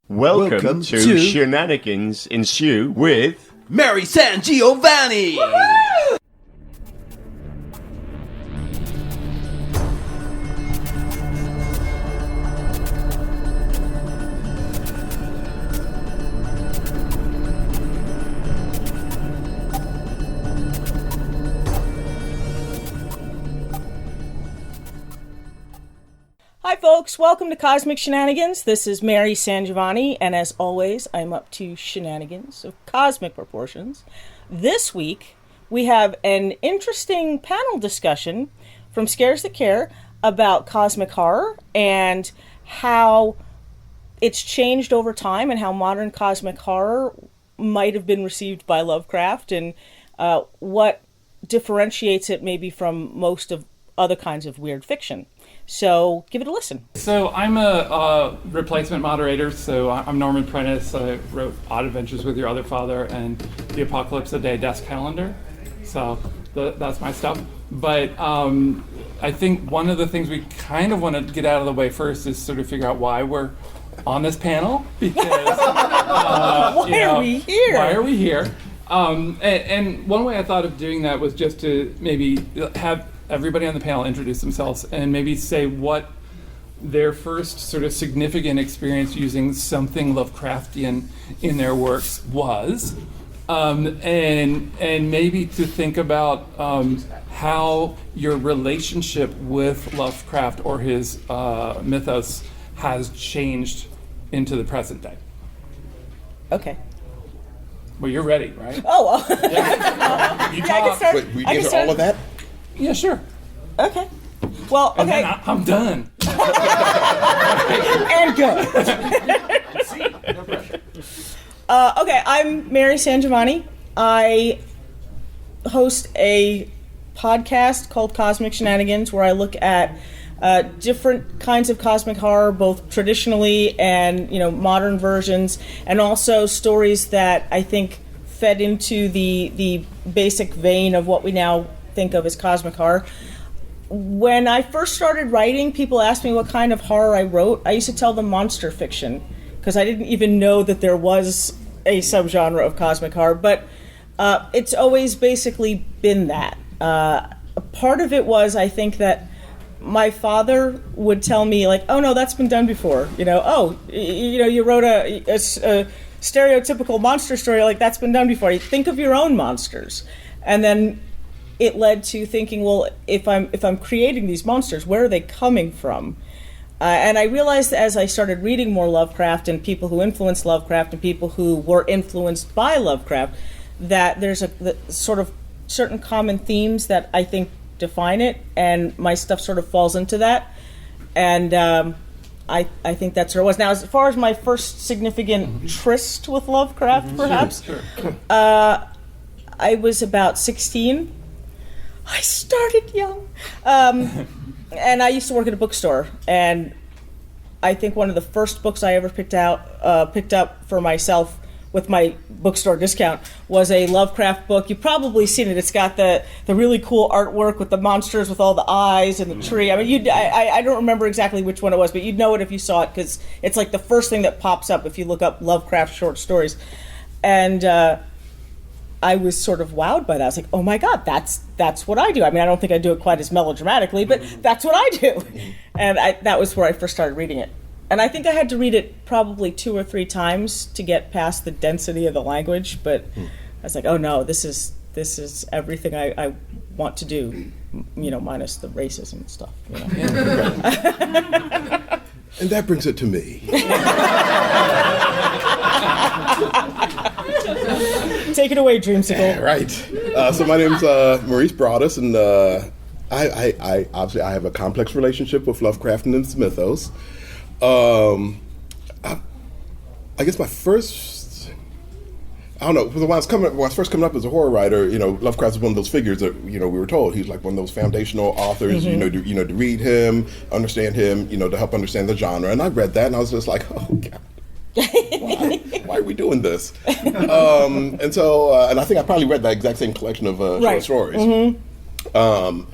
Welcome to Shenanigans Ensue with Mary SanGiovanni! Hi folks, welcome to Cosmic Shenanigans. This is Mary SanGiovanni, and as always, I'm up to shenanigans of cosmic proportions. This week, we have an interesting panel discussion from Scares That Care about cosmic horror and how it's changed over time and how modern cosmic horror might have been received by Lovecraft and what differentiates it maybe from most of other kinds of weird fiction. So give it a listen. So I'm a replacement moderator. So I'm Norman Prentiss. I wrote Odd Adventures with Your Other Father and The Apocalypse a Day Desk Calendar. So that's my stuff. But I think one of the things we kind of want to get out of the way first is sort of figure out why we're on this panel. Because Why are we here? Why are we here? And one way I thought of doing that was just to maybe have everybody on the panel introduce themselves and maybe say what their first sort of significant experience using something Lovecraftian in their works was, and maybe to think about how your relationship with Lovecraft or his mythos has changed into the present day. Okay. Well, you're ready, right? Oh, well. You I can start. Wait, we I can answer start. all of that? Okay. Yeah, sure. Okay. Well, And okay. then I'm done. And go. Okay, I'm Mary SanGiovanni. I host a podcast called Cosmic Shenanigans where I look at different kinds of cosmic horror, both traditionally and modern versions, and also stories that I think fed into the basic vein of what we now think of as cosmic horror. When I first started writing, people asked me what kind of horror I wrote. I used to tell them monster fiction because I didn't even know that there was a subgenre of cosmic horror, but it's always basically been that. Part of it was, I think, that my father would tell me, like, oh no, that's been done before. You wrote a stereotypical monster story, like that's been done before. You think of your own monsters. And then it led to thinking, well, if I'm creating these monsters, where are they coming from? And I realized as I started reading more Lovecraft and people who influenced Lovecraft and people who were influenced by Lovecraft, that there's the sort of certain common themes that I think define it, and my stuff sort of falls into that. And I think that's what it was. Now, as far as my first significant tryst with Lovecraft, perhaps, Sure. I was about 16. I started young. And I used to work at a bookstore, and I think one of the first books I ever picked up for myself with my bookstore discount was a Lovecraft book. You've probably seen it. It's got the really cool artwork with the monsters with all the eyes and the tree. I mean, I don't remember exactly which one it was, but you'd know it if you saw it because it's like the first thing that pops up if you look up Lovecraft short stories. And I was sort of wowed by that. I was like, oh my God, that's what I do. I mean, I don't think I do it quite as melodramatically, but that's what I do. And that was where I first started reading it. And I think I had to read it probably 2 or 3 times to get past the density of the language. But I was like, oh no, this is everything I want to do, minus the racism and stuff. And that brings it to me. Take it away, Dreamsicle. Right. So my name's Maurice Broaddus, and I obviously I have a complex relationship with Lovecraft and his mythos. I guess my first, I don't know, when I was first coming up as a horror writer, Lovecraft was one of those figures that, we were told he's like one of those foundational authors, to read him, understand him, to help understand the genre. And I read that and I was just like, oh God, why are we doing this? And so, and I think I probably read that exact same collection of short stories. Mm-hmm.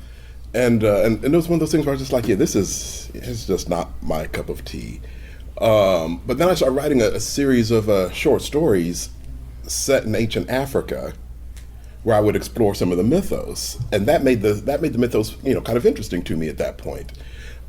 And it was one of those things where I was just like, yeah, it's just not my cup of tea. But then I started writing a series of short stories set in ancient Africa, where I would explore some of the mythos, and that made the mythos, kind of interesting to me at that point.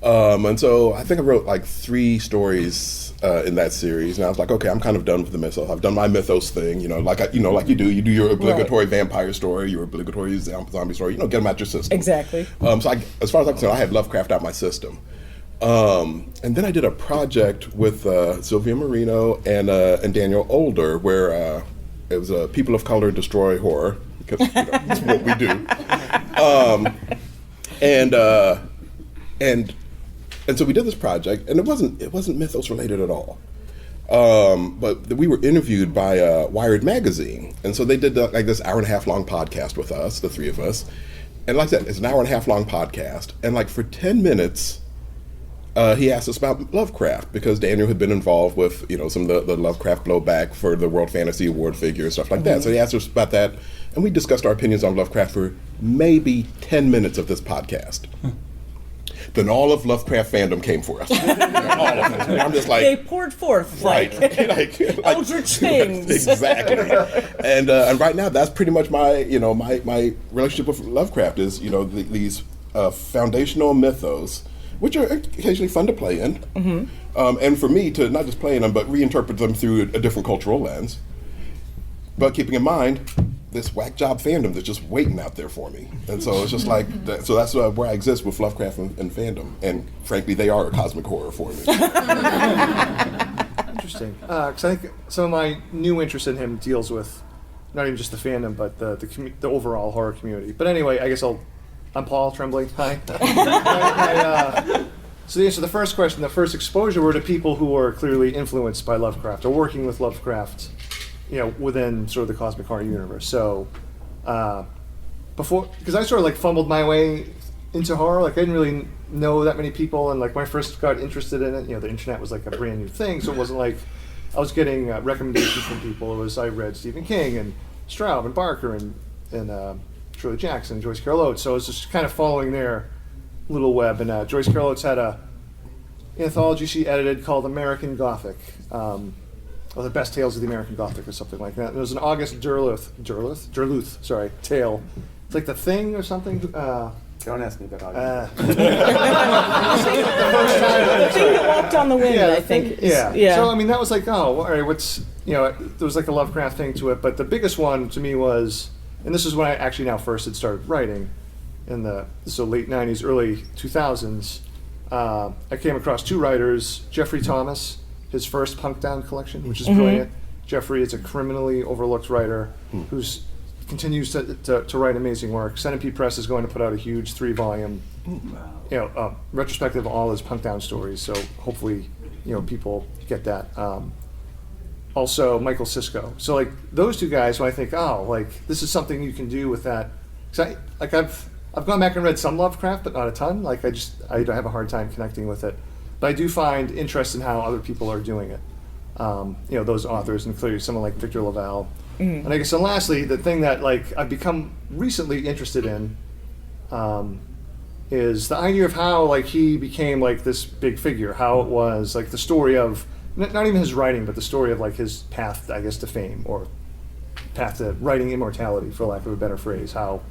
And so I think I wrote like 3 stories in that series, and I was like, okay, I'm kind of done with the mythos. I've done my mythos thing, like you do your obligatory vampire story, your obligatory zombie story, get them out your system. Exactly. So as far as I'm concerned, I had Lovecraft out my system. And then I did a project with Silvia Moreno and Daniel Older, where it was People of Color Destroy Horror, because that's what we do. And so we did this project, and it wasn't mythos related at all. But we were interviewed by Wired magazine, and so they did like this hour-and-a-half long podcast with us, the 3 of us. And like I said, it's an hour-and-a-half long podcast, and like for 10 minutes, he asked us about Lovecraft, because Daniel had been involved with some of the Lovecraft blowback for the World Fantasy Award figure and stuff like that. So he asked us about that, and we discussed our opinions on Lovecraft for maybe 10 minutes of this podcast. Then all of Lovecraft fandom came for us. All of it. And I'm just like, they poured forth right, like eldritch things. Exactly. And right now, that's pretty much my my relationship with Lovecraft is these foundational mythos, which are occasionally fun to play in, and for me to not just play in them, but reinterpret them through a different cultural lens. But keeping in mind this whack job fandom that's just waiting out there for me, and so it's just like that, so that's where I exist with Lovecraft and fandom, and frankly, they are a cosmic horror for me. Interesting, because I think some of my new interest in him deals with not even just the fandom, but the overall horror community. But anyway, I guess I'm Paul Tremblay. Hi. So to answer the first question, the first exposure were to people who were clearly influenced by Lovecraft or working with Lovecraft, within sort of the cosmic horror universe. So before, because I sort of like fumbled my way into horror, like I didn't really know that many people, and like when I first got interested in it, the internet was like a brand new thing, so it wasn't like I was getting recommendations from people. It was, I read Stephen King and Straub and Barker and Shirley Jackson, Joyce Carol Oates, so I was just kind of following their little web, and Joyce Carol Oates had a anthology she edited called American Gothic, or the best tales of the American Gothic or something like that. And it was an August Derleth tale. It's like The Thing or something. Don't ask me about August. The thing that walked on the wind, I think. Yeah. So I mean, that was like, oh, all right, what's there was like a Lovecraft thing to it, but the biggest one to me was, and this is when I actually now first had started writing, in the late '90s, early 2000s. I came across 2 writers, Jeffrey Thomas, his first Punk Down collection, which is brilliant. Jeffrey is a criminally overlooked writer who's continues to write amazing work. Centipede Press is going to put out a huge 3-volume, retrospective of all his Punk Down stories. So hopefully, people get that. Also, Michael Sisko. So like those 2 guys, who I think, oh, like this is something you can do with that. Because I've gone back and read some Lovecraft, but not a ton. Like I have a hard time connecting with it. But I do find interest in how other people are doing it. Those authors, and clearly someone like Victor LaValle. And I guess, and lastly, the thing that like I've become recently interested in is the idea of how like he became like this big figure. How it was like the story of not even his writing, but the story of like his path, I guess, to fame, or path to writing immortality, for lack of a better phrase. How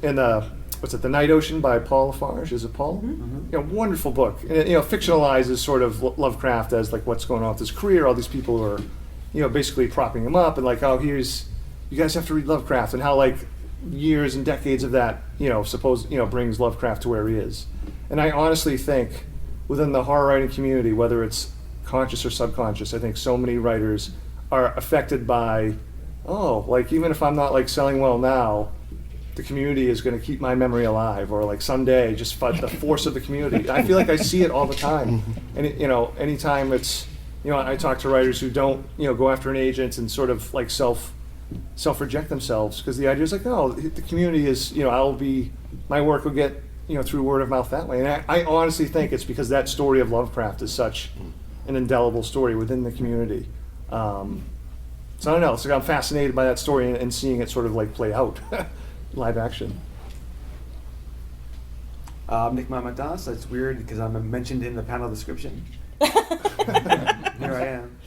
in The Night Ocean by Paul Lafarge, is it Paul? Wonderful book. And it, fictionalizes sort of Lovecraft as like what's going on with his career, all these people who are, basically propping him up, and like, oh, you guys have to read Lovecraft, and how like years and decades of that, brings Lovecraft to where he is. And I honestly think within the horror writing community, whether it's conscious or subconscious, I think so many writers are affected by, even if I'm not like selling well now, the community is going to keep my memory alive, or like someday just the force of the community. I feel like I see it all the time, and anytime it's, I talk to writers who don't, go after an agent and sort of like self-reject themselves, because the idea is like, oh, the community is, my work will get, through word of mouth that way. And I honestly think it's because that story of Lovecraft is such an indelible story within the community. So I don't know, it's like I'm fascinated by that story and seeing it sort of like play out. Live action. Nick Mamatas. That's weird because I'm mentioned in the panel description. Here I am.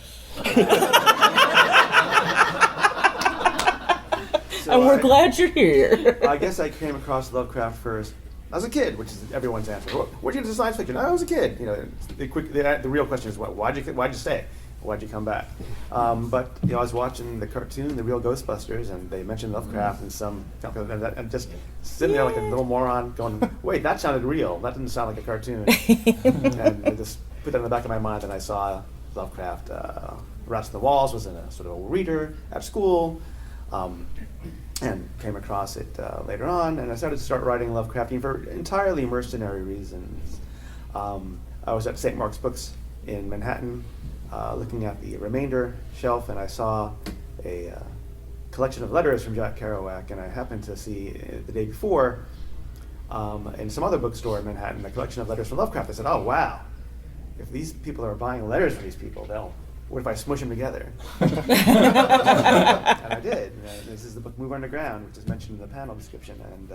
And we're glad you're here. I guess I came across Lovecraft first as a kid, which is everyone's answer. What'd you get into science fiction? I was a kid. The real question is, why'd you stay? Why'd you come back? But I was watching the cartoon, The Real Ghostbusters, and they mentioned Lovecraft and and just sitting there like a little moron, going, "Wait, that sounded real. That didn't sound like a cartoon." And I just put that in the back of my mind, and I saw Lovecraft. Rats on the Walls was in a sort of a reader at school. And came across it later on, and I started writing Lovecraftian for entirely mercenary reasons. I was at St. Mark's Books in Manhattan, looking at the remainder shelf, and I saw a collection of letters from Jack Kerouac, and I happened to see the day before in some other bookstore in Manhattan a collection of letters from Lovecraft. I said, "Oh wow, if these people are buying letters from these people, what if I smush them together?" And I did. This is the book Move Underground, which is mentioned in the panel description. And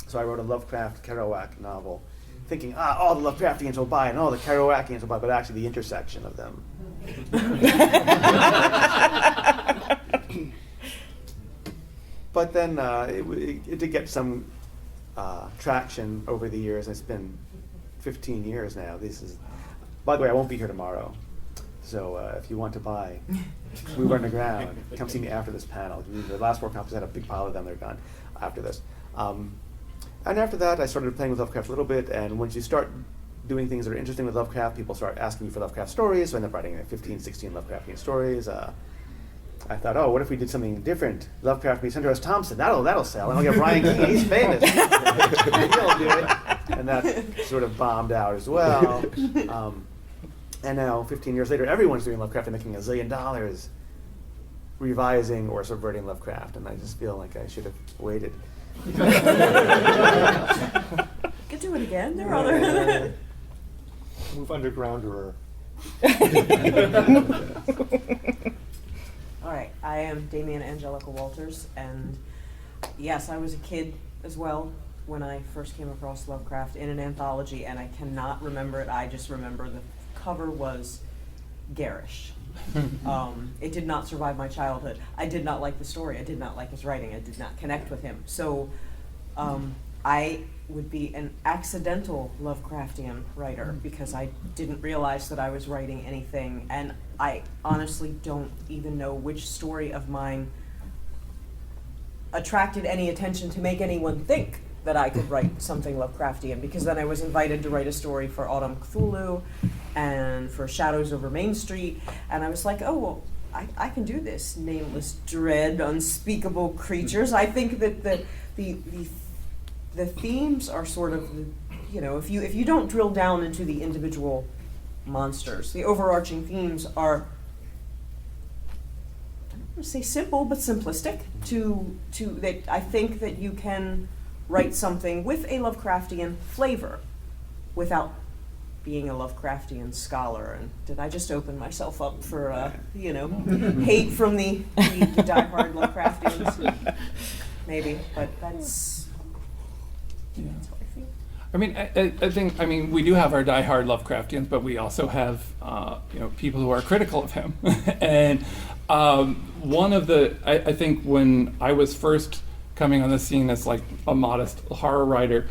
so I wrote a Lovecraft Kerouac novel, thinking, all the Lovecraftians will buy it, and all the Kerouacians will buy it, but actually the intersection of them. But then it did get some traction over the years. It's been 15 years now. By the way, I won't be here tomorrow. So if you want to buy Move Underground, come see me after this panel. The last 4 copies, I had a big pile of them. They're gone after this. And after that, I started playing with Lovecraft a little bit. And once you start doing things that are interesting with Lovecraft, people start asking you for Lovecraft stories. So I ended up writing 15, 16 Lovecraftian stories. I thought, what if we did something different? Lovecraft meets Hunter S. Thompson. That'll sell. And I'll get Brian Keene. He's famous. He'll do it. And that sort of bombed out as well. And now, 15 years later, everyone's doing Lovecraft and making $1 zillion revising or subverting Lovecraft, and I just feel like I should have waited. Could do it again. There are other. Move Undergrounder. All right, I am Damien Angelica Walters, and yes, I was a kid as well when I first came across Lovecraft in an anthology, and I cannot remember it. I just remember the cover was garish. It did not survive my childhood. I did not like the story. I did not like his writing. I did not connect with him. So I would be an accidental Lovecraftian writer because I didn't realize that I was writing anything, and I honestly don't even know which story of mine attracted any attention to make anyone think that I could write something Lovecraftian, because then I was invited to write a story for Autumn Cthulhu and for Shadows Over Main Street, and I was like, oh, well, I can do this. Nameless dread, unspeakable creatures. I think that the themes are sort of, if you don't drill down into the individual monsters, the overarching themes are, I don't want to say simple, but simplistic. To that, I think that you can write something with a Lovecraftian flavor without being a Lovecraftian scholar. And did I just open myself up for hate from the diehard Lovecraftians? Maybe, but that's what I feel. I think we do have our diehard Lovecraftians, but we also have people who are critical of him. And one of I think when I was first coming on the scene as like a modest horror writer,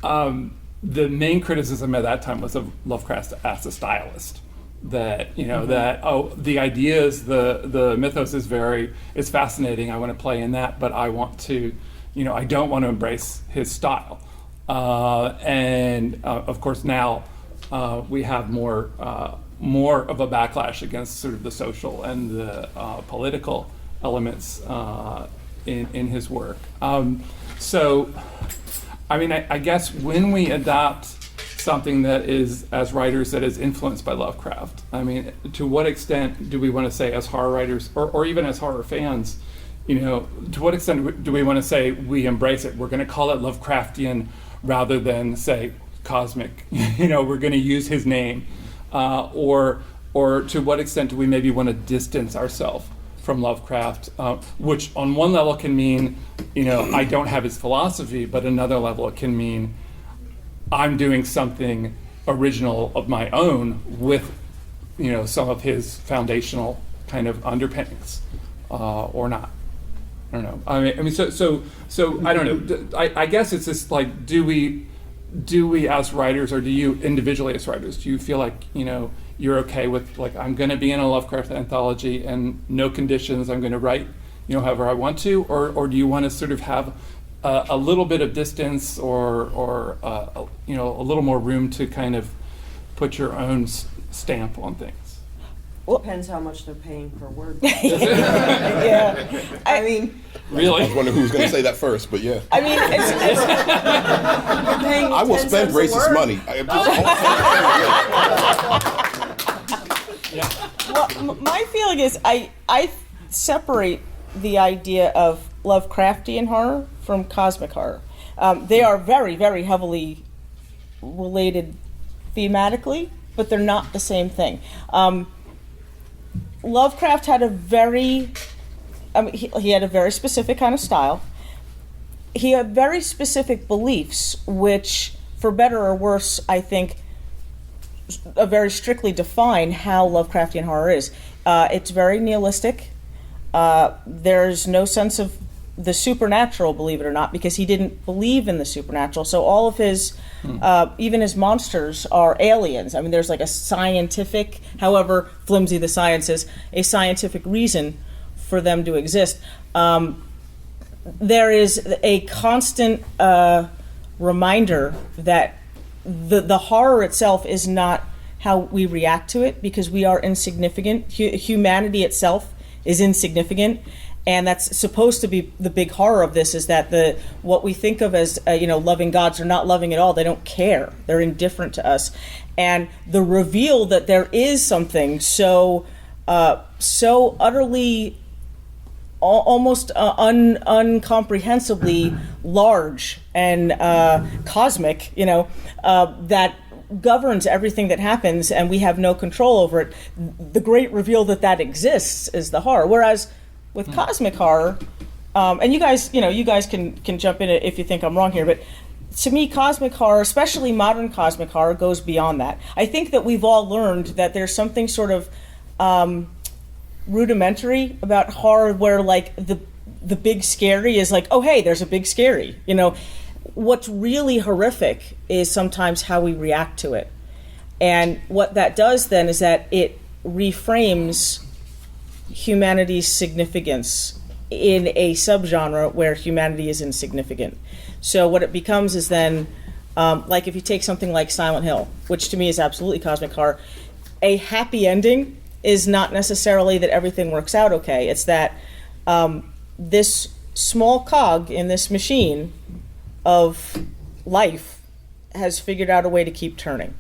the main criticism at that time was of Lovecraft as a stylist. That the ideas, the mythos is fascinating. I want to play in that, but I want to, I don't want to embrace his style. And of course now we have more of a backlash against sort of the social and the political elements in his work. I guess when we adopt something that is, as writers, that is influenced by Lovecraft, to what extent do we want to say as horror writers, or even as horror fans, to what extent do we want to say we embrace it? We're going to call it Lovecraftian rather than say cosmic, we're going to use his name, or to what extent do we maybe want to distance ourselves from Lovecraft, which on one level can mean, I don't have his philosophy, but another level it can mean I'm doing something original of my own with, some of his foundational kind of underpinnings, or not. I don't know. I mean, so I don't know. I guess it's just like, do we as writers, or do you individually as writers, do you feel like, you're okay with, like, I'm going to be in a Lovecraft anthology and no conditions, I'm going to write, however I want to, or do you want to sort of have a little bit of distance, or a little more room to kind of put your own stamp on things? Depends how much they're paying per word. Yeah. I mean, Really? I was wondering who was going to say that first, but yeah. I mean, You're paying I will 10 spend cents a racist word. money. well, my feeling is I separate the idea of Lovecraftian horror from cosmic horror. They are very, very heavily related thematically, but they're not the same thing. Lovecraft had he had a very specific kind of style. He had very specific beliefs, which, for better or worse, I think, very strictly define how Lovecraftian horror is. It's very nihilistic. There's no sense of the supernatural, believe it or not, because he didn't believe in the supernatural. So all of his, even his monsters are aliens. I mean, there's like a scientific, however flimsy the science is, a scientific reason for them to exist. There is a constant reminder that the horror itself is not how we react to it, because we are insignificant. Humanity itself is insignificant. And that's supposed to be the big horror of this, is that what we think of as loving gods are not loving at all. They don't care. They're indifferent to us. And the reveal that there is something so utterly, almost uncomprehensibly large and cosmic, that governs everything that happens, and we have no control over it. The great reveal that exists is the horror. Whereas with cosmic horror, and you guys can jump in if you think I'm wrong here, but to me, cosmic horror, especially modern cosmic horror, goes beyond that. I think that we've all learned that there's something sort of rudimentary about horror, where like the big scary is like, oh hey, there's a big scary. What's really horrific is sometimes how we react to it, and what that does then is that it reframes humanity's significance in a subgenre where humanity is insignificant. So what it becomes is then, like if you take something like Silent Hill, which to me is absolutely cosmic horror, a happy ending is not necessarily that everything works out okay. It's that this small cog in this machine of life has figured out a way to keep turning.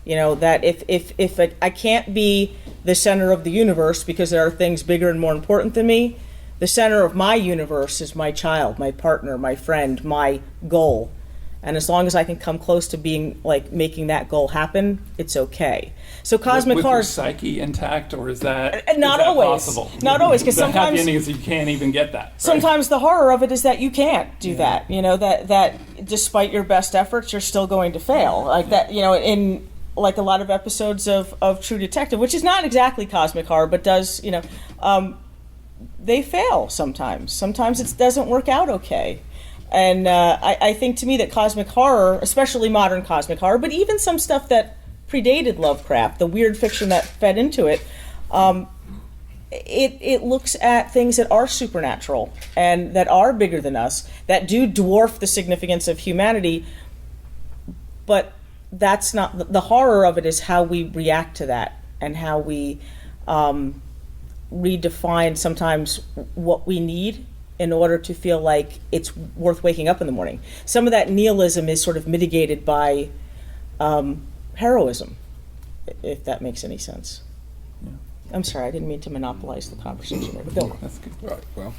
That if I can't be the center of the universe because there are things bigger and more important than me, the center of my universe is my child, my partner, my friend, my goal. And as long as I can come close to being like making that goal happen, it's okay. So cosmic horror, your psyche intact, or is that not is that always possible? Not always, because the sometimes happy ending is you can't even get that. Right? Sometimes the horror of it is that you can't do that. That despite your best efforts, you're still going to fail. Like that. In like a lot of episodes of True Detective, which is not exactly cosmic horror, but does they fail sometimes. Sometimes it doesn't work out okay. And I think to me that cosmic horror, especially modern cosmic horror, but even some stuff that predated Lovecraft, the weird fiction that fed into it, it looks at things that are supernatural and that are bigger than us, that do dwarf the significance of humanity, but that's not, the horror of it is how we react to that and how we redefine sometimes what we need in order to feel like it's worth waking up in the morning. Some of that nihilism is sort of mitigated by heroism, if that makes any sense. Yeah. I'm sorry, I didn't mean to monopolize the conversation there, but go. That's good. All right, well,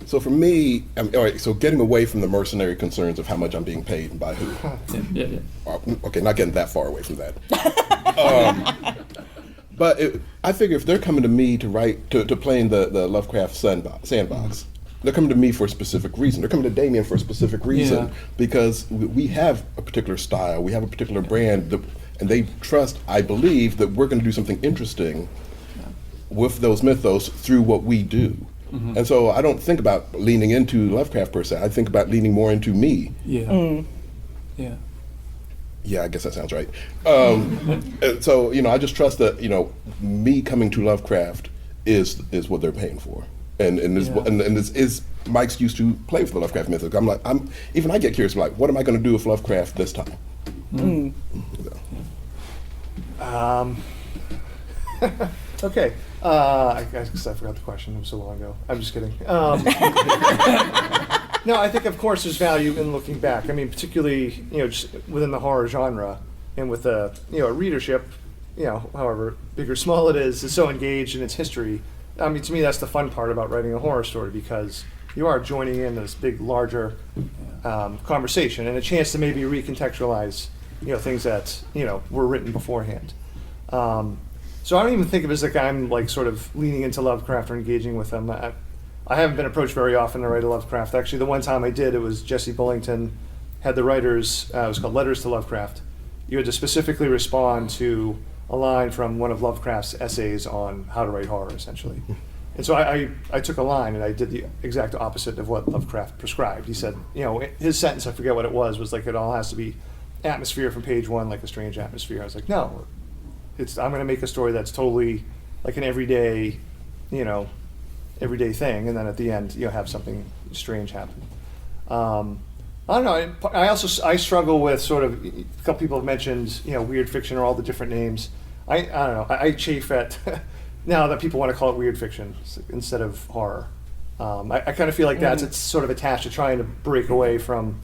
so for me, all right, so getting away from the mercenary concerns of how much I'm being paid and by who. Yeah. Okay, not getting that far away from that. But I figure if they're coming to me to write, to play in the Lovecraft sandbox, they're coming to me for a specific reason. They're coming to Damien for a specific reason because we have a particular style, we have a particular brand, and they trust, I believe, that we're going to do something interesting with those mythos through what we do. And so I don't think about leaning into Lovecraft per se. I think about leaning more into me. Yeah, I guess that sounds right. So, I just trust that, me coming to Lovecraft is what they're paying for. And this is my excuse to play with the Lovecraft mythos. I get curious, like, what am I going to do with Lovecraft this time? Okay. I guess I forgot the question. It was so long ago. I'm just kidding. No, I think, of course, there's value in looking back. I mean, particularly, just within the horror genre and with a readership, however big or small it is so engaged in its history. I mean, to me, that's the fun part about writing a horror story, because you are joining in this big, larger conversation and a chance to maybe recontextualize, things that, were written beforehand. So I don't even think of it as like I'm like sort of leaning into Lovecraft or engaging with him. I haven't been approached very often to write a Lovecraft. Actually, the one time I did, it was Jesse Bullington had the writers, it was called Letters to Lovecraft. You had to specifically respond to a line from one of Lovecraft's essays on how to write horror, essentially. And so I took a line and I did the exact opposite of what Lovecraft prescribed. He said, his sentence, I forget what it was like it all has to be atmosphere from page one, like a strange atmosphere. I was like, no, I'm going to make a story that's totally like an everyday thing, and then at the end, have something strange happen. I don't know. I struggle with sort of, a couple people have mentioned, weird fiction or all the different names. I don't know. I chafe at now that people want to call it weird fiction instead of horror. I kind of feel like it's sort of attached to trying to break away from,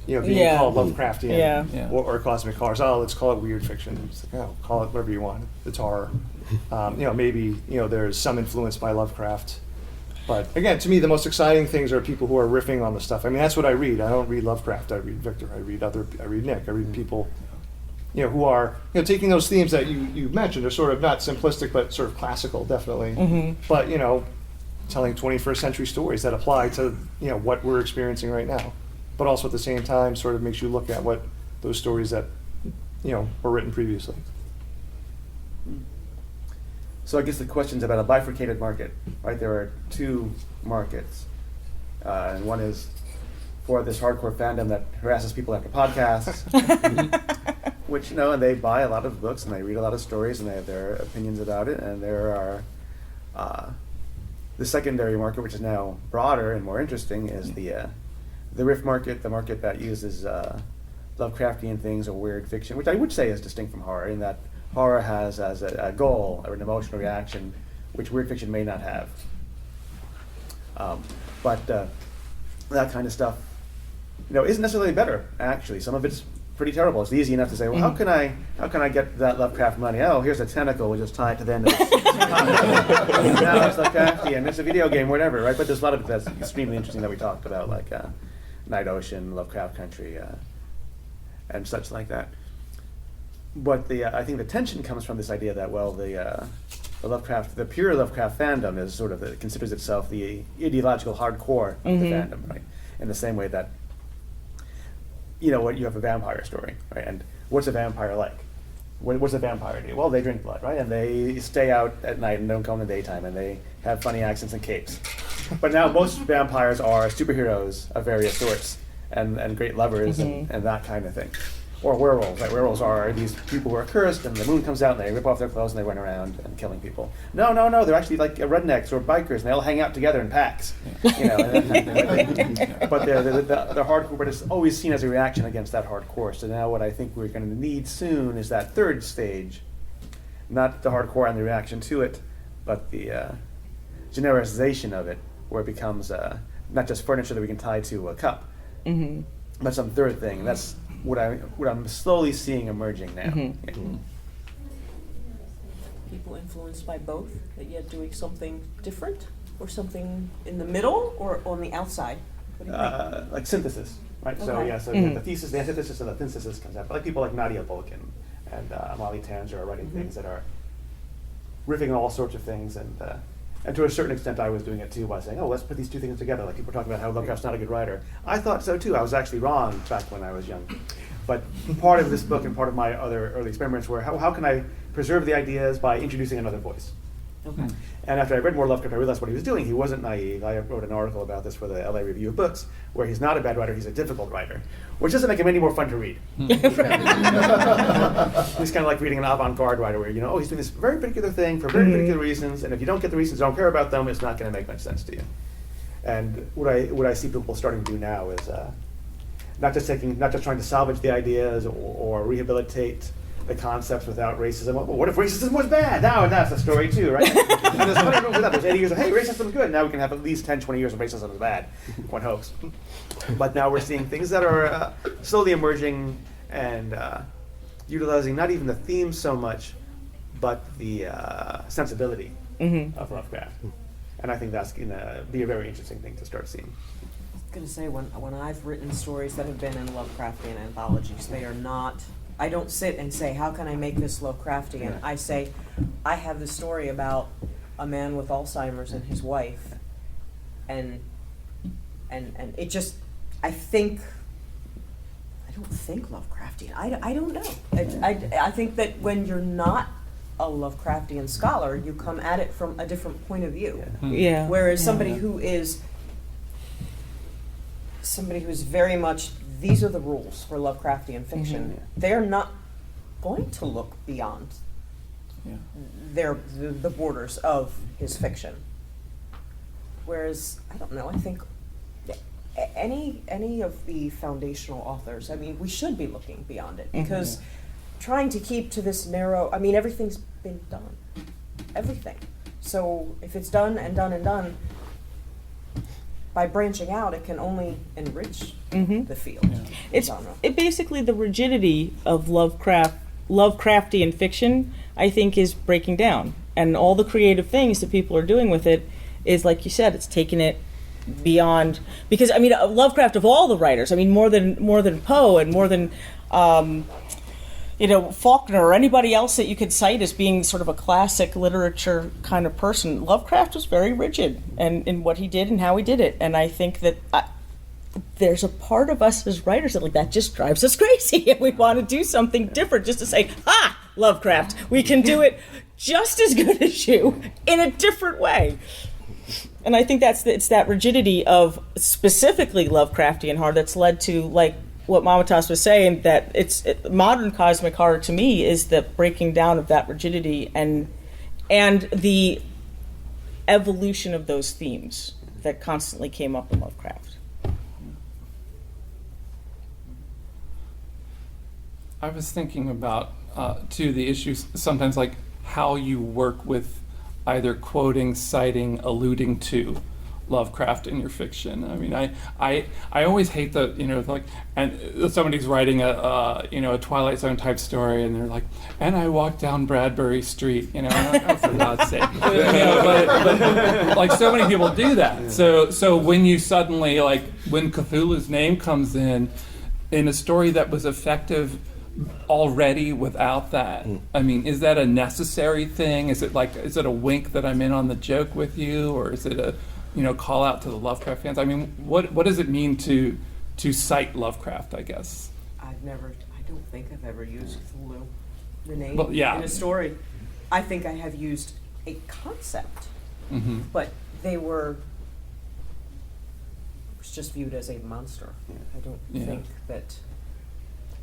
being called Lovecraftian or cosmic horror. Oh, let's call it weird fiction. It's like, call it whatever you want. It's horror. Maybe there's some influence by Lovecraft. But again, to me, the most exciting things are people who are riffing on the stuff. I mean, that's what I read. I don't read Lovecraft. I read Victor. I read Nick. I read people, who are taking those themes that you mentioned are sort of not simplistic, but sort of classical, definitely. But telling 21st century stories that apply to what we're experiencing right now, but also at the same time sort of makes you look at what those stories that were written previously. So I guess the question's about a bifurcated market, right? There are two markets, and one is for this hardcore fandom that harasses people after podcasts, which and they buy a lot of books and they read a lot of stories and they have their opinions about it. And there are the secondary market, which is now broader and more interesting, is the riff market, the market that uses Lovecraftian things or weird fiction, which I would say is distinct from horror in that horror has as a goal or an emotional reaction, which weird fiction may not have. But that kind of stuff, isn't necessarily better. Actually, some of it's pretty terrible. It's easy enough to say, well, how can I get that Lovecraft money? Oh, here's a tentacle. We'll just tie it to the end of it. Now it's Lovecraftian. It's a video game, whatever, right? But there's a lot of it that's extremely interesting that we talked about, like Night Ocean, Lovecraft Country, and such like that. But I think the tension comes from this idea that, well, the pure Lovecraft fandom is sort of considers itself the ideological hardcore of the fandom, right? In the same way that, what you have a vampire story, right? And what's a vampire like? What's a vampire do? Well, they drink blood, right? And they stay out at night and don't come in the daytime, and they have funny accents and capes. But now most vampires are superheroes of various sorts, and great lovers and that kind of thing. Or werewolves, right? Werewolves are these people who are cursed, and the moon comes out, and they rip off their clothes, and they run around and killing people. No, they're actually like rednecks or bikers, and they all hang out together in packs, But they're hardcore, but it's always seen as a reaction against that hardcore. So now what I think we're going to need soon is that third stage, not the hardcore and the reaction to it, but the genericization of it, where it becomes not just furniture that we can tie to a cup, but some third thing. And that's what I'm slowly seeing emerging now. People influenced by both, that you're doing something different, or something in the middle, or on the outside? What do you think? Like synthesis, right? Okay. So the thesis, the antithesis, and the synthesis comes out. But like people like Nadia Volkin and Molly Tanzer are writing things that are riffing on all sorts of things, and And to a certain extent, I was doing it too by saying, "Oh, let's put these two things together." Like people are talking about how Lovecraft's not a good writer. I thought so too. I was actually wrong back when I was young. But part of this book and part of my other early experiments were how can I preserve the ideas by introducing another voice. Okay. And after I read more Lovecraft, I realized what he was doing. He wasn't naive. I wrote an article about this for the LA Review of Books, where he's not a bad writer, he's a difficult writer, which doesn't make him any more fun to read. He's kind of like reading an avant-garde writer, where he's doing this very particular thing for very particular reasons, and if you don't get the reasons, don't care about them, it's not going to make much sense to you. And what I see people starting to do now is not just trying to salvage the ideas or rehabilitate the concepts without racism. Well, what if racism was bad? Now that's a story too, right? And there's plenty of room for that. There's 80 years of, hey, racism's good. Now we can have at least 10, 20 years of racism is bad. One hopes. But now we're seeing things that are slowly emerging and utilizing not even the theme so much, but the sensibility of Lovecraft. And I think that's going to be a very interesting thing to start seeing. I was going to say, when I've written stories that have been in Lovecraftian anthologies, they are not... I don't sit and say, how can I make this Lovecraftian? Yeah. I say, I have this story about a man with Alzheimer's and his wife, and it just, I don't think Lovecraftian. I don't know. I think that when you're not a Lovecraftian scholar, you come at it from a different point of view. Yeah. Whereas somebody who's very much, these are the rules for Lovecraftian fiction, they're not going to look beyond the borders of his fiction. Whereas, I don't know, I think any of the foundational authors, I mean, we should be looking beyond it, because trying to keep to this narrow, I mean, everything's been done. Everything. So if it's done and done and done, by branching out, it can only enrich the field. It's basically the rigidity of Lovecraftian fiction, I think, is breaking down. And all the creative things that people are doing with it is, like you said, it's taking it beyond. Because, I mean, Lovecraft, of all the writers, I mean, more than Poe and more than Faulkner or anybody else that you could cite as being sort of a classic literature kind of person, Lovecraft was very rigid in what he did and how he did it. And I think that there's a part of us as writers that just drives us crazy, and we want to do something different just to say, Lovecraft, we can do it just as good as you in a different way. And I think it's that rigidity of specifically Lovecraftian horror that's led to, like, what Mamatas was saying, that modern cosmic horror to me is the breaking down of that rigidity and the evolution of those themes that constantly came up in Lovecraft. I was thinking about too the issues sometimes, like how you work with either quoting, citing, alluding to Lovecraft in your fiction. I mean, I always hate and somebody's writing a Twilight Zone type story, and they're like, and I walked down Bradbury Street, and I'm like, oh, for God's sake. But like so many people do that. So when you suddenly, like, when Cthulhu's name comes in a story that was effective already without that, I mean, is that a necessary thing? Is it a wink that I'm in on the joke with you, or is it a call out to the Lovecraft fans? I mean, what does it mean to cite Lovecraft, I guess? I don't think I've ever used Cthulhu, the name, Well, yeah. in a story. I think I have used a concept, but it was just viewed as a monster. I don't think that,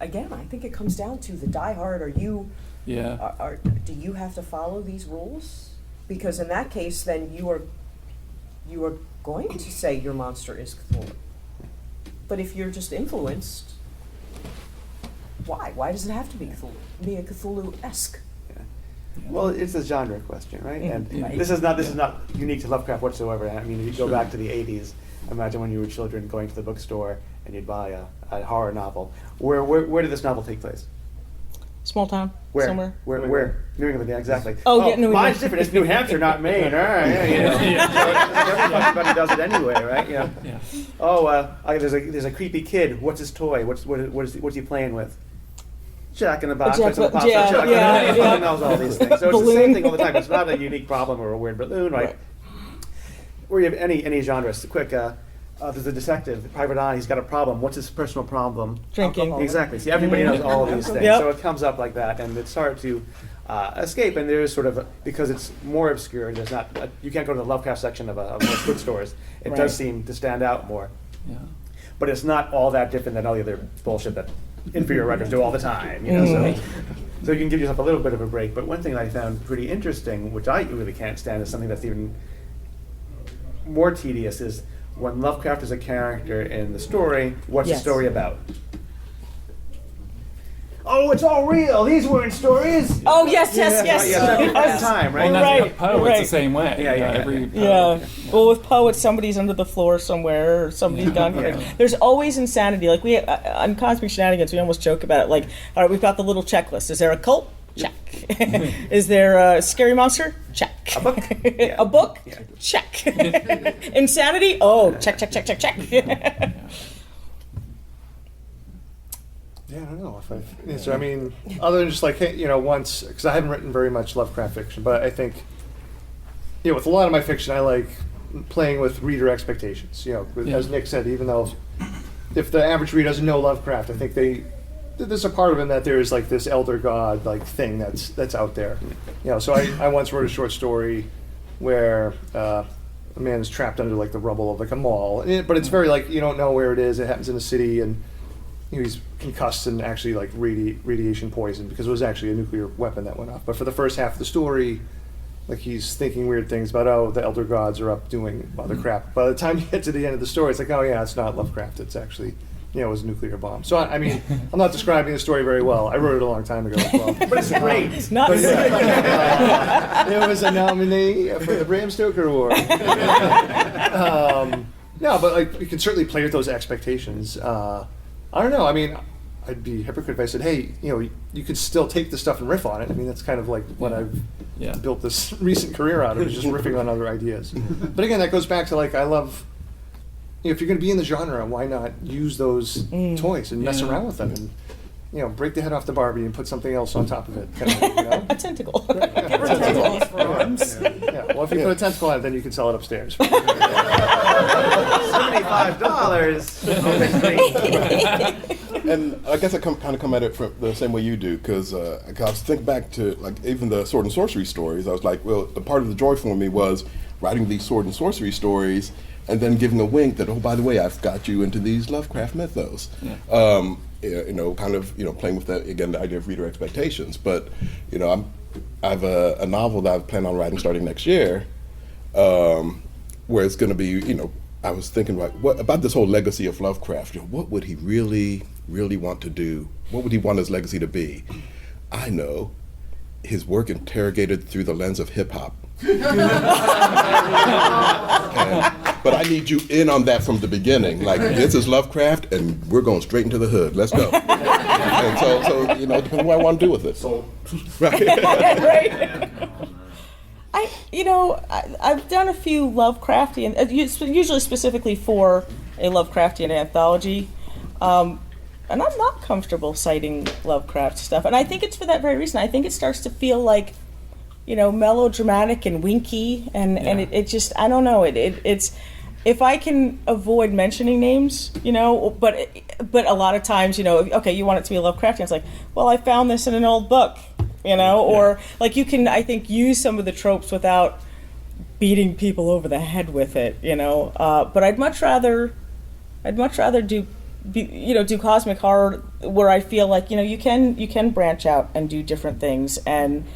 again, I think it comes down to the diehard. Are you, do you have to follow these rules? Because in that case, then you are going to say your monster is Cthulhu. But if you're just influenced, why? Why does it have to be Cthulhu? Be a Cthulhu-esque? Well, it's a genre question, right? And Right. this is not unique to Lovecraft whatsoever. I mean, if you go back to the 80s, imagine when you were children going to the bookstore and you'd buy a horror novel. Where did this novel take place? Small town, Where? somewhere. Where? New England, yeah, exactly. Oh, yeah, New England. Mine's different. It's New Hampshire, not Maine. All right, everybody does it anyway, right? Yeah. Oh, there's a creepy kid. What's his toy? What's he playing with? Jack in the Box. Everybody knows all these things. So it's the same thing all the time. It's not a unique problem or a weird balloon, right? or you have any genre. It's quick. There's a detective, Private Eye. He's got a problem. What's his personal problem? Drinking. Exactly. See, everybody knows all of these things, Yep. so it comes up like that, and it's hard to escape. And there is sort of because it's more obscure. There's not you can't go to the Lovecraft section of most bookstores. It does seem to stand out more. Yeah. But it's not all that different than all the other bullshit that inferior writers do all the time. You know, so you can give yourself a little bit of a break. But one thing that I found pretty interesting, which I really can't stand, is something that's even more tedious, is when Lovecraft is a character in the story, what's the story about? Oh, it's all real. These weren't stories. Oh, yes. Every time, right? Well, that's Right, like Poe, right. it's the same way. Yeah. Yeah. Well, with Poe, it's somebody's under the floor somewhere, or somebody's gone. There's always insanity. Like we on Cosmic Shenanigans, we almost joke about it. Like, all right, we've got the little checklist. Is there a cult? Check. Is there a scary monster? Check. A book? Yeah. A book? Yeah. Check. Insanity? Oh, check. Yeah, I don't know if I mean, other than just like, hey, once, because I haven't written very much Lovecraft fiction, but I think, with a lot of my fiction, I like playing with reader expectations. As Nick said, even though if the average reader doesn't know Lovecraft, I think there's a part of him that there's like this elder god like thing that's out there. So I once wrote a short story where a man is trapped under like the rubble of like a mall, but it's very like you don't know where it is. It happens in a city, and he's concussed and actually like radiation poisoned because it was actually a nuclear weapon that went off. But for the first half of the story, like he's thinking weird things about the elder gods are up doing other crap. By the time you get to the end of the story, it's like, oh yeah, it's not Lovecraft. It's actually it was a nuclear bomb. So I mean, I'm not describing the story very well. I wrote it a long time ago as well. But it's great. It's not. It was a nominee for the Bram Stoker Award. No, but like you can certainly play with those expectations. I don't know. I mean, I'd be a hypocrite if I said, hey, you could still take this stuff and riff on it. I mean, that's kind of like what I've built this recent career out of, is just riffing on other ideas. But again, that goes back to like, I love, if you're going to be in the genre, why not use those toys and mess around with them and, break the head off the Barbie and put something else on top of it. Kind of, A tentacle. Tentacles for arms. Yeah. Well, if you put a tentacle on it, then you can sell it upstairs. $75. And I guess I kind of come at it from the same way you do, because I was thinking back to like even the sword and sorcery stories. I was like, well, the part of the joy for me was writing these sword and sorcery stories, and then giving a wink that, oh, by the way, I've got you into these Lovecraft mythos. Kind of playing with that again, the idea of reader expectations. But I have a novel that I plan on writing starting next year, where it's going to be I was thinking about this whole legacy of Lovecraft. What would he really want to do? What would he want his legacy to be? I know his work interrogated through the lens of hip hop. But I need you in on that from the beginning. Like, this is Lovecraft, and we're going straight into the hood. Let's go. And so depending on what I want to do with it. Right. I've done a few Lovecraftian, usually specifically for a Lovecraftian anthology, and I'm not comfortable citing Lovecraft stuff. And I think it's for that very reason. I think it starts to feel like, melodramatic and winky, and it just, I don't know, it's, if I can avoid mentioning names, but a lot of times, okay, you want it to be a Lovecraftian, it's like, well, I found this in an old book, or like you can, I think, use some of the tropes without beating people over the head with it, but I'd much rather do cosmic horror where I feel like, you can branch out and do different things and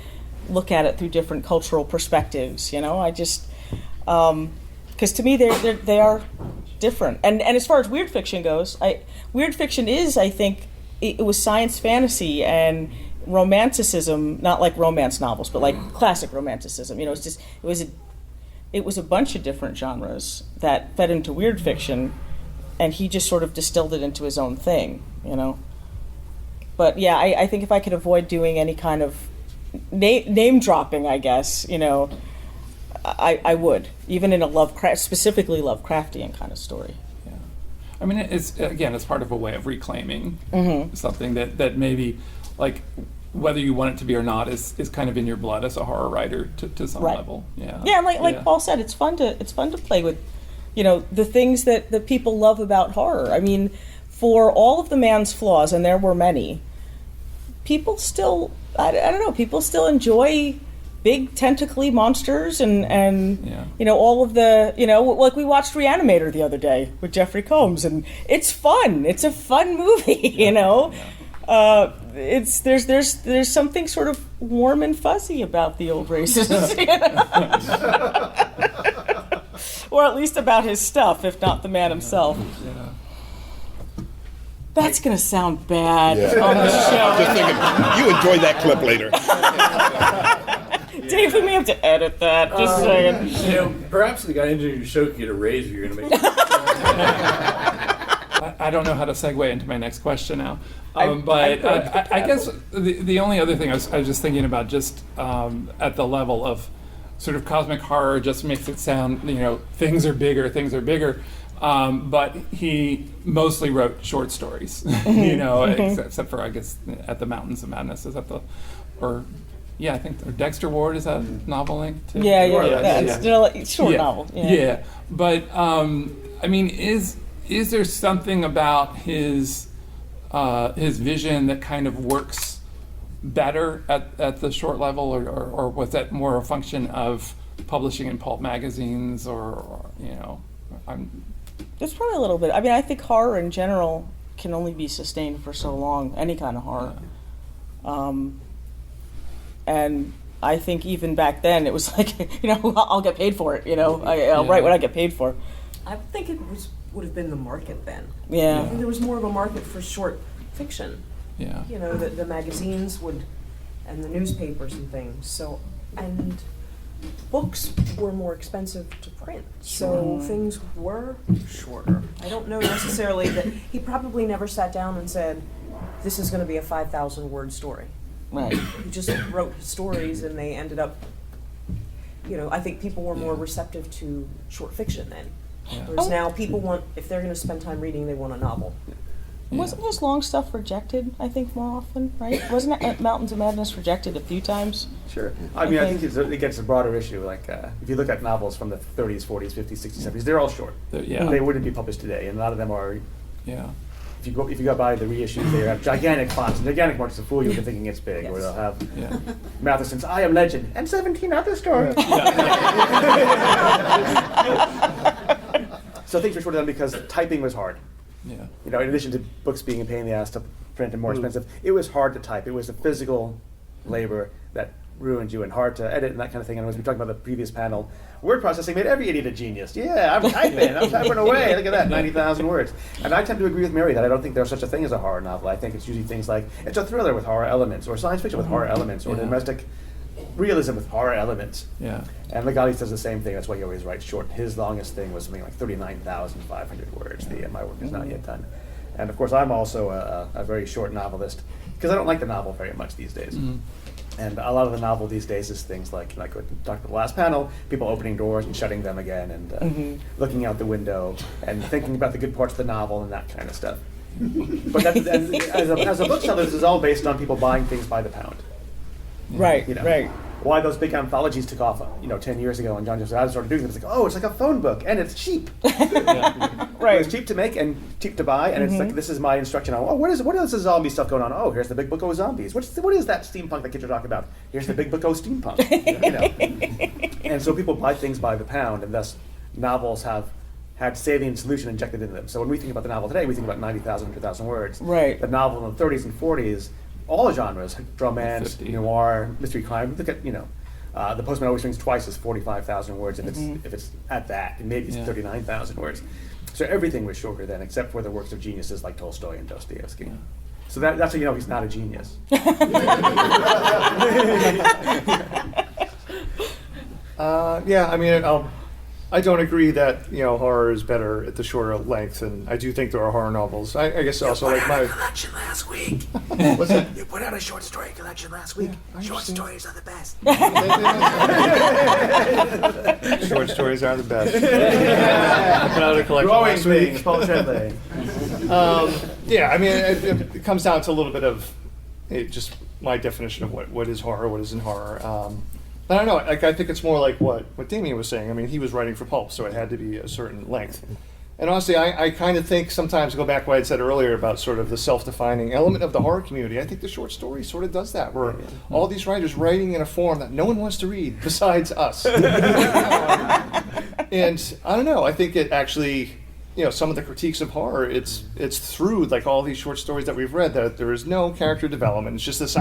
look at it through different cultural perspectives. I just, because to me they are different. And as far as weird fiction goes, weird fiction is, I think, it was science fantasy and romanticism, not like romance novels, but like classic romanticism. It's just it was a bunch of different genres that fed into weird fiction, and he just sort of distilled it into his own thing. But yeah, I think if I could avoid doing any kind of name dropping, I guess, I would, even in a specifically Lovecraftian kind of story. Yeah. I mean, it's part of a way of reclaiming something that maybe, like, whether you want it to be or not is kind of in your blood as a horror writer to some Right. level. Yeah. Yeah, and like Paul said, it's fun to play with, the things that people love about horror. I mean, for all of the man's flaws, and there were many, people still, I don't know, people still enjoy big tentacly monsters and all of the, like we watched Reanimator the other day with Jeffrey Combs, and it's fun. It's a fun movie, It's there's something sort of warm and fuzzy about the old racist, or at least about his stuff, if not the man himself. That's gonna sound bad on the show. Just thinking, you enjoy that clip later. Dave, we may have to edit that. Just saying. Perhaps the guy into your show could get a raise if you're going to make it. I don't know how to segue into my next question now. But I guess the only other thing I was just thinking about, just at the level of sort of cosmic horror, just makes it sound, things are bigger. But he mostly wrote short stories, except for, I guess, At the Mountains of Madness. Is that I think Dexter Ward, is that novel length too? Yeah. It's still a short novel. Yeah. But I mean, is there something about his vision that kind of works better at the short level, or was that more a function of publishing in pulp magazines, or It's probably a little bit. I mean, I think horror in general can only be sustained for so long, any kind of horror. And I think even back then it was like, I'll get paid for it, I'll write what I get paid for. I think it would have been the market then. Yeah. I think there was more of a market for short fiction. Yeah. The magazines and the newspapers and things. So, and books were more expensive to print, so things were shorter. I don't know necessarily that he probably never sat down and said, this is going to be a 5,000 word story. Right. He just wrote his stories, and they ended up, I think people were more receptive to short fiction then. Yeah. Whereas now people want, if they're going to spend time reading, they want a novel. Wasn't his long stuff rejected, I think, more often, right? Wasn't Mountains of Madness rejected a few times? Sure. I think it gets a broader issue. Like, if you look at novels from the 30s, 40s, 50s, 60s, 70s, they're all short. They wouldn't be published today, and a lot of them are. Yeah. If you go by the reissues, they have gigantic fonts, and gigantic marks to fool you into thinking it's big, or they'll have Matheson's "I Am Legend" and 17 other stories. So things were shorter then because typing was hard. Yeah. In addition to books being a pain in the ass to print and more expensive, it was hard to type. It was a physical labor that ruined you and hard to edit and that kind of thing. And as we talked about the previous panel, word processing made every idiot a genius. Yeah, I'm typing away. Look at that, 90,000 words. And I tend to agree with Mary that I don't think there's such a thing as a horror novel. I think it's usually things like, it's a thriller with horror elements, or science fiction with horror elements, or domestic realism with horror elements. Yeah. And LaValle says the same thing. That's why he always writes short. His longest thing was something like 39,500 words. My work is not yet done. And of course, I'm also a very short novelist because I don't like the novel very much these days. And a lot of the novel these days is things like what we talked about the last panel, people opening doors and shutting them again, and looking out the window and thinking about the good parts of the novel and that kind of stuff. But as a bookseller, this is all based on people buying things by the pound. Right, right. Why those big anthologies took off, 10 years ago, and John just started doing them. It's like, it's like a phone book, and it's cheap. Right. It's cheap to make and cheap to buy, and it's like, this is my instruction on, what is the zombie stuff going on? Oh, here's the big book of zombies. What is that steampunk that kids are talking about? Here's the big book of steampunk. And so people buy things by the pound, and thus novels have had salient solution injected into them. So when we think about the novel today, we think about 90,000, 100,000 words. Right. The novel in the 30s and 40s, all genres, romance, 50. noir, mystery crime. Look at, The Postman Always Rings Twice is 45,000 words, if it's at that, and maybe it's 39,000 words. So everything was shorter then, except for the works of geniuses like Tolstoy and Dostoevsky. Yeah. So that's how you know he's not a genius. I don't agree that horror is better at the shorter length, and I do think there are horror novels. I guess also like my collection last week. What's that? You put out a short story collection last week. Short stories are the best. Short stories are the best. Put out a collection last week. Paul Tremblay. It comes down to a little bit of just my definition of what is horror, what isn't horror. I don't know. Like, I think it's more like what Damien was saying. I mean, he was writing for pulp, so it had to be a certain length. And honestly, I kind of think sometimes, go back to what I said earlier about sort of the self-defining element of the horror community. I think the short story sort of does that, where all these writers writing in a form that no one wants to read besides us. And I don't know. I think it actually, some of the critiques of horror, it's through like all these short stories that we've read that there is no character development. It's just this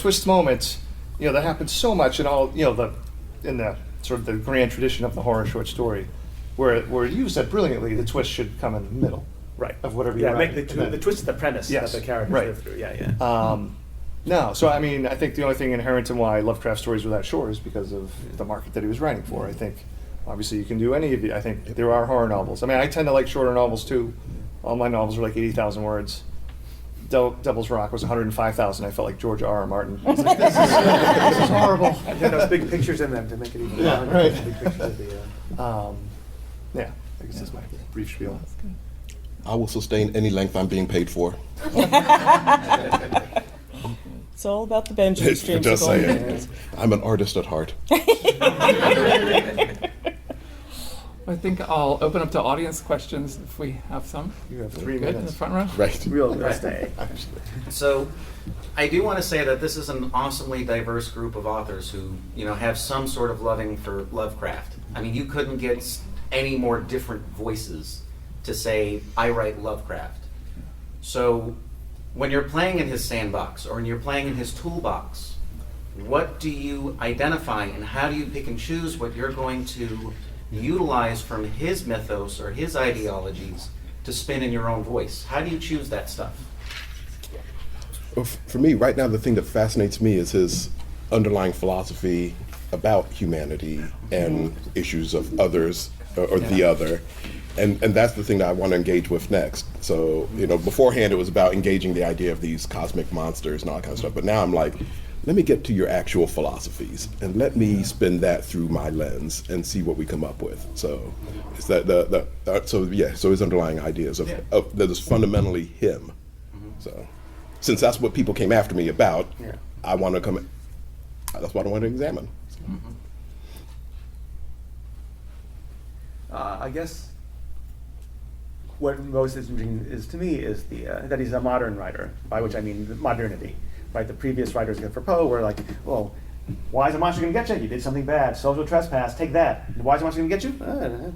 twist moments. That happens so much in all in the sort of the grand tradition of the horror short story, where you said brilliantly, the twist should come in the middle, Right. of whatever you're make writing. the twist is the premise Yes, that the characters right. live through. Yeah. No, so I mean, I think the only thing inherent in why Lovecraft stories were that short is because of the market that he was writing for. I think, obviously, you can do any of the. I think there are horror novels. I mean, I tend to like shorter novels too. All my novels are like 80,000 words. Devil's Rock was 105,000. I felt like George R. R. Martin. I was like, this is horrible. Had those big pictures in them to make it even Yeah, longer. right. Big pictures of the, Yeah, I guess that's my brief spiel. I will sustain any length I'm being paid for. It's all about the Benjamin streams. Just saying. I'm an artist at heart. I think I'll open up to audience questions if we have some. You have 3 Good in the minutes. front row. Right. real stay. So, I do want to say that this is an awesomely diverse group of authors who, have some sort of loving for Lovecraft. I mean, you couldn't get any more different voices to say, I write Lovecraft. So, when you're playing in his sandbox or when you're playing in his toolbox, what do you identify and how do you pick and choose what you're going to utilize from his mythos or his ideologies to spin in your own voice? How do you choose that stuff? Well, for me, right now, the thing that fascinates me is his underlying philosophy about humanity and issues of others or the other. And that's the thing that I want to engage with next. So, beforehand it was about engaging the idea of these cosmic monsters and all that kind of stuff. But now I'm like, let me get to your actual philosophies and let me spin that through my lens and see what we come up with. So, it's so his underlying ideas of that is fundamentally him. So, since that's what people came after me about, I want to come. That's what I want to examine. So. I guess what most interesting is to me is that he's a modern writer, by which I mean modernity. Right, the previous writers for Poe were like, well, why is a monster going to get you? You did something bad, social trespass, take that. Why is a monster going to get you? I don't know.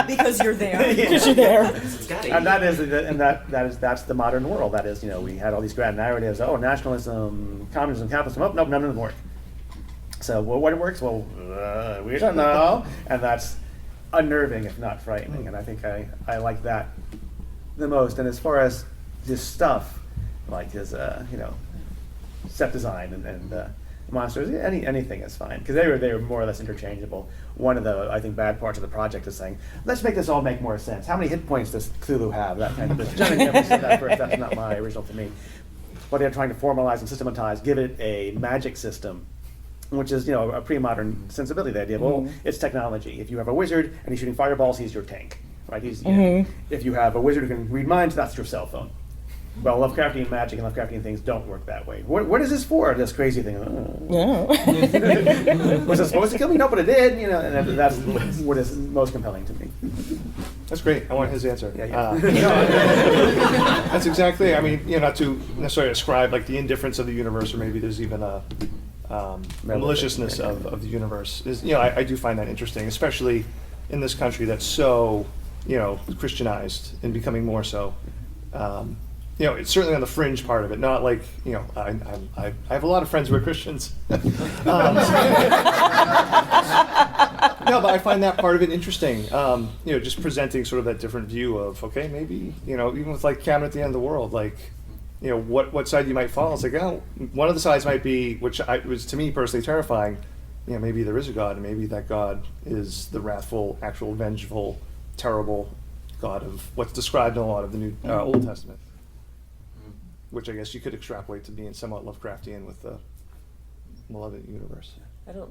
Because you're there. Because you're there. And that's the modern world. That is, we had all these grand narratives. Oh, nationalism, communism, capitalism. Oh, no, none of them work. So, what works? Well, we don't know. And that's unnerving, if not frightening. And I think I like that the most. And as far as his stuff, like his set design and monsters, anything is fine, because they were more or less interchangeable. One of the, I think, bad parts of the project is saying, let's make this all make more sense. How many hit points does Cthulhu have? That kind of business. I never said that first. That's not my original to me. But they're trying to formalize and systematize, give it a magic system, which is a pre-modern sensibility. The idea of, well, it's technology. If you have a wizard and he's shooting fireballs, he's your tank, right? If you have a wizard who can read minds, that's your cell phone. Well, Lovecraftian magic and Lovecraftian things don't work that way. What is this for? This crazy thing? Was it supposed to kill me? No, but it did. And that's what is most compelling to me. That's great. I want his answer. Yeah. That's exactly. I mean, not to necessarily ascribe like the indifference of the universe, or maybe there's even a maliciousness of the universe. I do find that interesting, especially in this country that's so Christianized and becoming more so. It's certainly on the fringe part of it, not like, I have a lot of friends who are Christians. No, but I find that part of it interesting, just presenting sort of that different view of, okay, maybe, even with like Cabinet at the End of the World, like, what side you might fall. It's like, one of the sides might be, which was to me personally terrifying, maybe there is a God, and maybe that God is the wrathful, actual, vengeful, terrible God of what's described in a lot of the New Old Testament. Which I guess you could extrapolate to being somewhat Lovecraftian with the malevolent universe.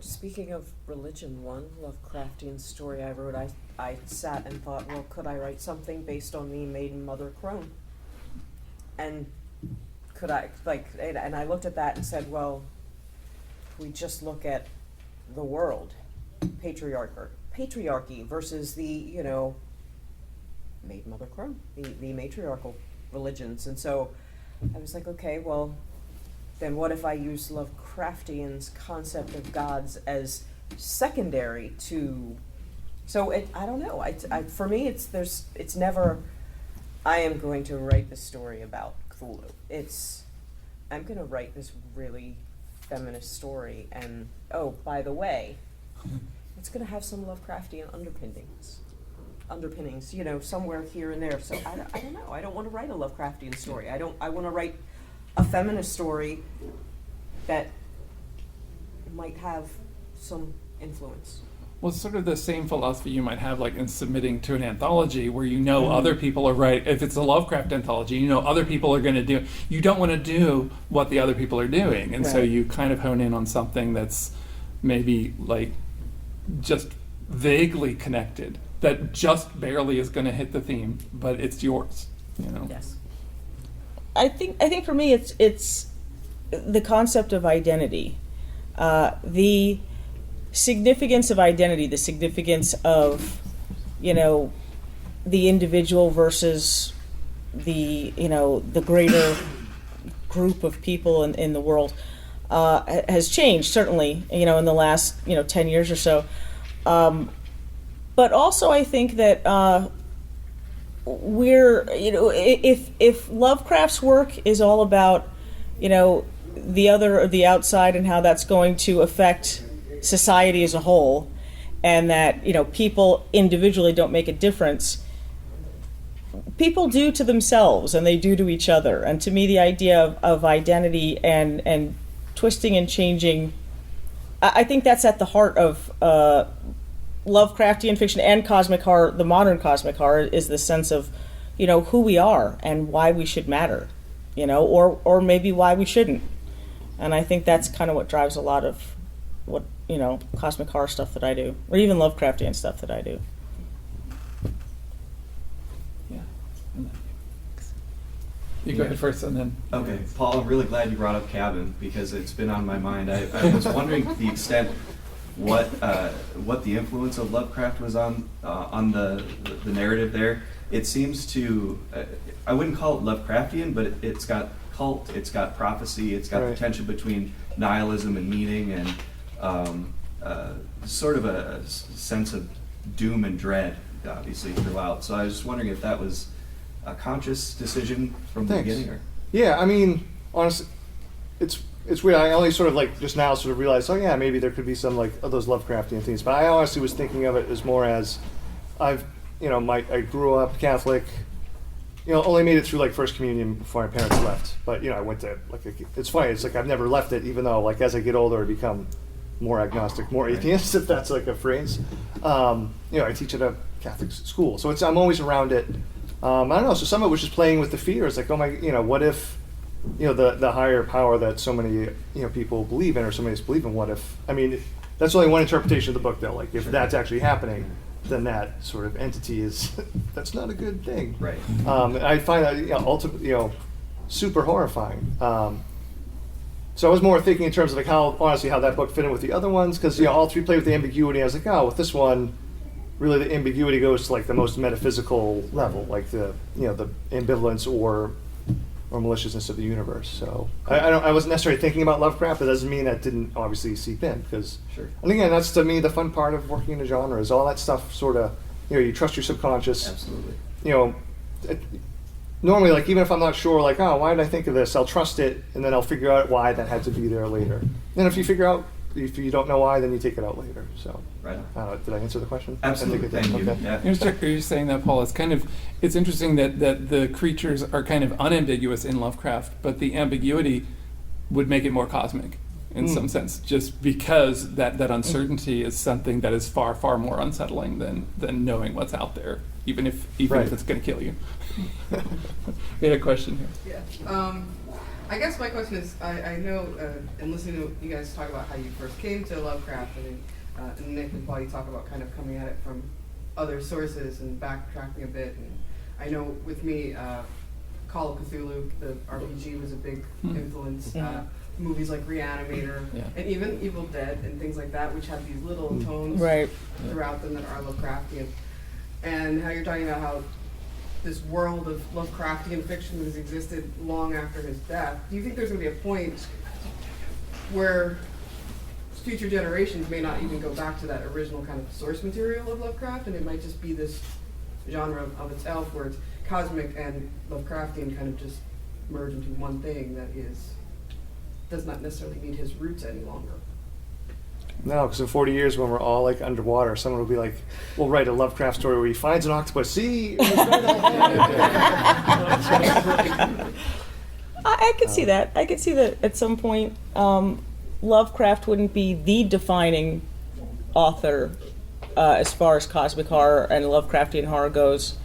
Speaking of religion, one Lovecraftian story I wrote, I sat and thought, well, could I write something based on the maiden mother crone? And could I, like, and I looked at that and said, well, we just look at the world, patriarchy versus the, you know, maid, mother, crone, the matriarchal religions. And so I was like, okay, well, then what if I use Lovecraftian's concept of gods as secondary to, so I don't know. For me, it's never, I am going to write this story about Cthulhu. I'm going to write this really feminist story, and oh, by the way, it's going to have some Lovecraftian underpinnings, you know, somewhere here and there. So I don't know. I don't want to write a Lovecraftian story. I want to write a feminist story that might have some influence. Well, it's sort of the same philosophy you might have, like in submitting to an anthology, where you know other people are right. If it's a Lovecraft anthology, you know other people are going to do. You don't want to do what the other people are doing, and so you kind of hone in on something that's maybe like just vaguely connected, that just barely is going to hit the theme, but it's yours. You know. Yes. I think for me it's the concept of identity, the significance of identity, the significance of, you know, the individual versus the, you know, the greater group of people in the world has changed, certainly, you know, in the last, you know, 10 years or so. But also I think that we're, you know, if Lovecraft's work is all about, you know, the other or the outside and how that's going to affect society as a whole, and that, you know, people individually don't make a difference, people do to themselves and they do to each other. And to me, the idea of identity and twisting and changing, I think that's at the heart of Lovecraftian fiction and cosmic horror. The modern cosmic horror is the sense of, you know, who we are and why we should matter, you know, or maybe why we shouldn't. And I think that's kind of what drives a lot of what, you know, cosmic horror stuff that I do, or even Lovecraftian stuff that I do. Yeah. You go ahead first, and then. Okay, Paul, I'm really glad you brought up Cabin, because it's been on my mind. I was wondering to the extent what the influence of Lovecraft was on the narrative there. It seems to, I wouldn't call it Lovecraftian, but it's got cult, it's got prophecy, it's got the tension between nihilism and meaning, and sort of a sense of doom and dread, obviously, throughout. So I was just wondering if that was a conscious decision from the beginning, or? Yeah, I mean, honestly, it's weird. I only sort of like just now sort of realized, oh yeah, maybe there could be some like of those Lovecraftian things. But I honestly was thinking of it as more as I grew up Catholic. You know, only made it through like First Communion before my parents left. But you know, I went to it's funny. It's like I've never left it, even though like as I get older, I become more agnostic, more atheist, if that's like a phrase. You know, I teach at a Catholic school, so I'm always around it. I don't know. So some of it was just playing with the fear. It's like, oh my, you know, what if, you know, the higher power that so many, you know, people believe in, or so many believe in. What if? I mean, that's only one interpretation of the book, though. Like, if that's actually happening, then that sort of entity is that's not a good thing. Right. I find that, you know, ultimately, you know, super horrifying. So I was more thinking in terms of like how that book fit in with the other ones, because you know all three play with the ambiguity. I was like, oh, with this one, really the ambiguity goes to like the most metaphysical level, like the, you know, the ambivalence or maliciousness of the universe. So I wasn't necessarily thinking about Lovecraft, but it doesn't mean that didn't obviously seep in, because and again, that's to me the fun part of working in a genre, is all that stuff sort of, you know, you trust your subconscious. Absolutely. You know, normally, like, even if I'm not sure, like, oh, why did I think of this? I'll trust it, and then I'll figure out why that had to be there later. And if you don't know why, then you take it out later. So, right. Did I answer the question? Absolutely. Thank you. Okay. Yeah. You're saying that, Paul. It's interesting that the creatures are kind of unambiguous in Lovecraft, but the ambiguity would make it more cosmic in some sense, just because that uncertainty is something that is far, far more unsettling than knowing what's out there, even if it's going to kill you. We had a question here. Yeah. I guess my question is, I know, and listening to you guys talk about how you first came to Lovecraft, and Nick and Paul, you talk about kind of coming at it from other sources and backtracking a bit. And I know with me, Call of Cthulhu, the RPG, was a big influence. Movies like Reanimator, and even Evil Dead and things like that, which have these little tones throughout them that are Lovecraftian. And how you're talking about how this world of Lovecraftian fiction has existed long after his death. Do you think there's going to be a point where future generations may not even go back to that original kind of source material of Lovecraft, and it might just be this genre of itself where it's cosmic and Lovecraftian kind of just merge into one thing that does not necessarily meet his roots any longer? No, because in 40 years when we're all like underwater, someone will be like, we'll write a Lovecraft story where he finds an octopus. See? I could see that. I could see that at some point Lovecraft wouldn't be the defining author as far as cosmic horror and Lovecraftian horror goes,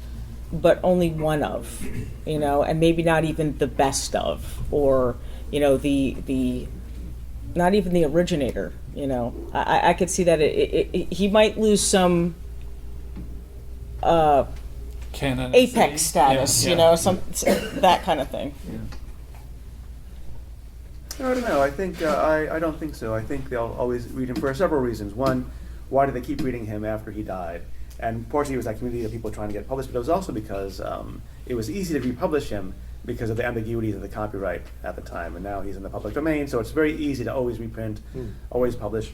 but only one of, and maybe not even the best of, or, the not even the originator, I could see that he might lose some canon apex status, some that kind of thing. I don't know. I think I don't think so. I think they'll always read him for several reasons. One, why did they keep reading him after he died? And partially it was that community of people trying to get published, but it was also because it was easy to republish him because of the ambiguities of the copyright at the time. And now he's in the public domain, so it's very easy to always reprint, always publish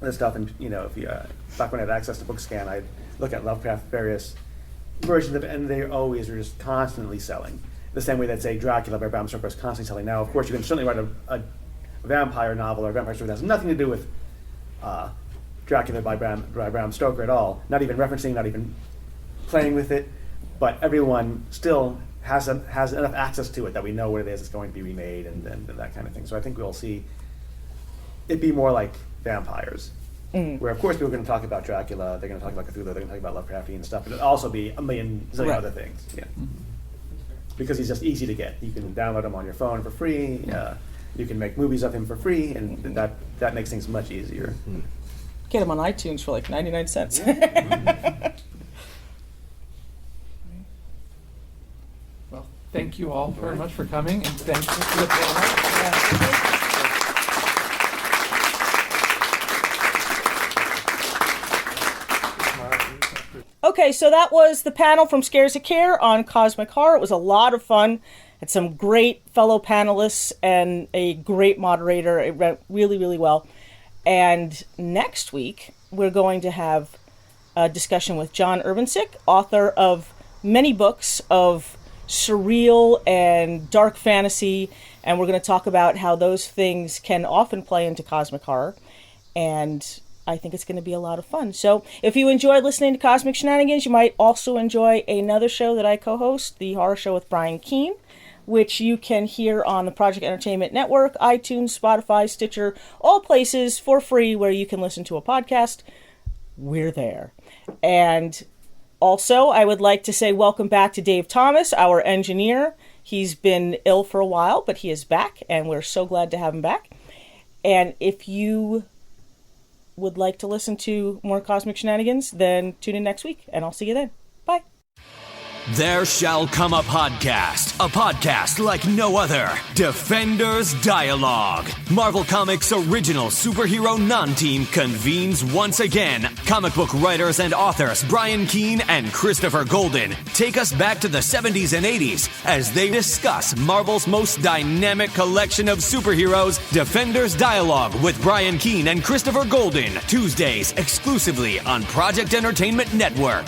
this stuff. And if you back when I had access to BookScan, I'd look at Lovecraft various versions of it, and they always are just constantly selling. The same way that, say, Dracula by Bram Stoker is constantly selling. Now, of course, you can certainly write a vampire novel or a vampire story that has nothing to do with Dracula by Bram Stoker at all, not even referencing, not even playing with it, but everyone still has enough access to it that we know what it is. It's going to be remade and that kind of thing. So I think we'll see it be more like vampires, where of course people are going to talk about Dracula, they're going to talk about Cthulhu, they're going to talk about Lovecraftian stuff, but it'll also be a million zillion other things. Yeah. Because he's just easy to get. You can download him on your phone for free. You can make movies of him for free, and that makes things much easier. Get him on iTunes for like 99 cents. Well, thank you all very much for coming, and thank you for the panel. Okay, so that was the panel from Scares of Care on Cosmic Horror. It was a lot of fun. Had some great fellow panelists and a great moderator. It went really, really well. And next week, we're going to have a discussion with John Urbancic, author of many books of surreal and dark fantasy. And we're going to talk about how those things can often play into cosmic horror. And I think it's going to be a lot of fun. So if you enjoy listening to Cosmic Shenanigans, you might also enjoy another show that I co-host, The Horror Show with Brian Keene, which you can hear on the Project Entertainment Network, iTunes, Spotify, Stitcher, all places for free where you can listen to a podcast. We're there. And also, I would like to say welcome back to Dave Thomas, our engineer. He's been ill for a while, but he is back, and we're so glad to have him back. And if you would like to listen to more Cosmic Shenanigans, then tune in next week, and I'll see you then. Bye. There shall come a podcast like no other. Defenders Dialogue. Marvel Comics' original superhero non-team convenes once again. Comic book writers and authors Brian Keene and Christopher Golden take us back to the 70s and 80s as they discuss Marvel's most dynamic collection of superheroes, Defenders Dialogue with Brian Keene and Christopher Golden, Tuesdays exclusively on Project Entertainment Network.